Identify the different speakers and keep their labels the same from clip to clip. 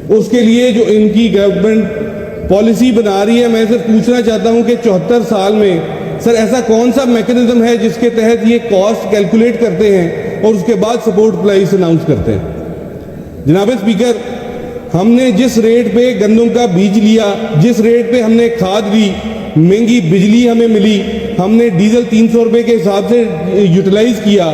Speaker 1: اس کے لیے جو ان کی گورنمنٹ پالیسی بنا رہی ہے، میں صرف پوچھنا چاہتا ہوں کہ 74 سال میں سر ایسا کون سا میکنزم ہے جس کے تحت یہ کاسٹ کیلکولیٹ کرتے ہیں اور اس کے بعد سپورٹ پرائس اناؤنس کرتے ہیں؟ جناب اسپیکر، ہم نے جس ریٹ پہ گندم کا بیج لیا، جس ریٹ پہ ہم نے کھاد لی، مہنگی بجلی ہمیں ملی، ہم نے ڈیزل 300 روپے کے حساب سے یوٹیلائز کیا،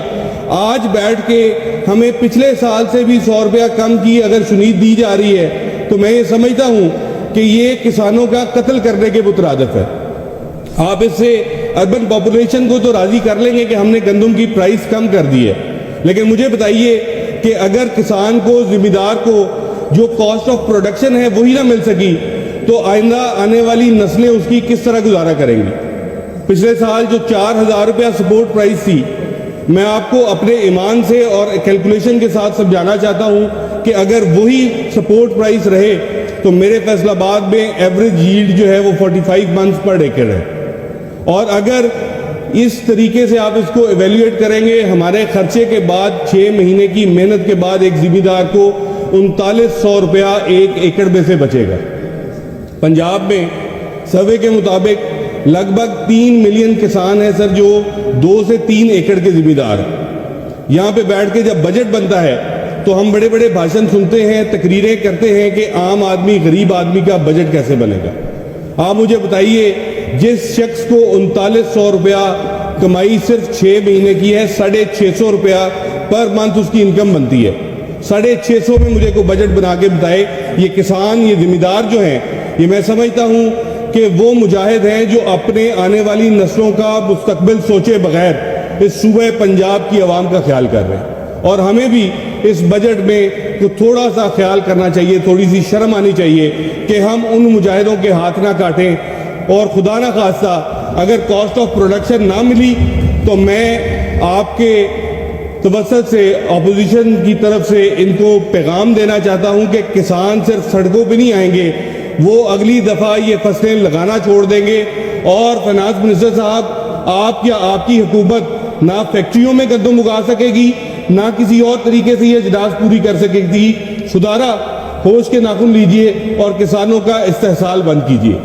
Speaker 1: آج بیٹھ کے ہمیں پچھلے سال سے بھی 100 روپیہ کم کی اگر شنید دی جا رہی ہے تو میں یہ سمجھتا ہوں کہ یہ کسانوں کا قتل کرنے کے مترادف ہے۔ آپ اس سے اربن پاپولیشن کو تو راضی کر لیں گے کہ ہم نے گندم کی پرائس کم کر دی ہے، لیکن مجھے بتائیے کہ اگر کسان کو، ذمہ دار کو جو کاسٹ آف پروڈکشن ہے وہی نہ مل سکی تو آئندہ آنے والی نسلیں اس کی کس طرح گزارا کریں گی؟ پچھلے سال جو 4000 روپیہ سپورٹ پرائس تھی، میں آپ کو اپنے ایمان سے اور کیلکولیشن کے ساتھ سمجھانا چاہتا ہوں کہ اگر وہی سپورٹ پرائس رہے تو میرے فیصل آباد میں ایوریج ییلڈ جو ہے وہ 45 منتھس پر ایکڑ ہے، اور اگر اس طریقے سے آپ اس کو ایویلیویٹ کریں گے، ہمارے خرچے کے بعد 6 مہینے کی محنت کے بعد ایک ذمہ دار کو 3900 روپیہ ایک ایکڑ میں سے بچے گا۔ پنجاب میں سروے کے مطابق لگ بھگ 3 ملین کسان ہیں سر جو 2 سے 3 ایکڑ کے ذمہ دار ہیں۔ یہاں پہ بیٹھ کے جب بجٹ بنتا ہے تو ہم بڑے بڑے بھاشن سنتے ہیں، تقریریں کرتے ہیں کہ عام آدمی، غریب آدمی کا بجٹ کیسے بنے گا۔ آپ مجھے بتائیے، جس شخص کو 3900 روپیہ کمائی صرف 6 مہینے کی ہے، 650 روپیہ پر منتھ اس کی انکم بنتی ہے، 650 میں مجھے کوئی بجٹ بنا کے بتائے۔ یہ کسان، یہ ذمہ دار جو ہیں، یہ میں سمجھتا ہوں کہ وہ مجاہد ہیں جو اپنے آنے والی نسلوں کا مستقبل سوچے بغیر اس صوبہ پنجاب کی عوام کا خیال کر رہے ہیں، اور ہمیں بھی اس بجٹ میں تھوڑا سا خیال کرنا چاہیے، تھوڑی سی شرم آنی چاہیے کہ ہم ان مجاہدوں کے ہاتھ نہ کاٹیں، اور خدا نہ خواستہ اگر کاسٹ آف پروڈکشن نہ ملی تو میں آپ کے توسط سے اپوزیشن کی طرف سے ان کو پیغام دینا چاہتا ہوں کہ کسان صرف سڑکوں پہ نہیں آئیں گے، وہ اگلی دفعہ یہ فصلیں لگانا چھوڑ دیں گے، اور فائنانس منسٹر صاحب، آپ کی حکومت نہ فیکٹریوں میں گندم اگا سکے گی، نہ کسی اور طریقے سے یہ اجداد پوری کر سکے گی۔ خدارا ہوش کے ناخن لیجئے اور کسانوں کا استحصال بند کیجئے۔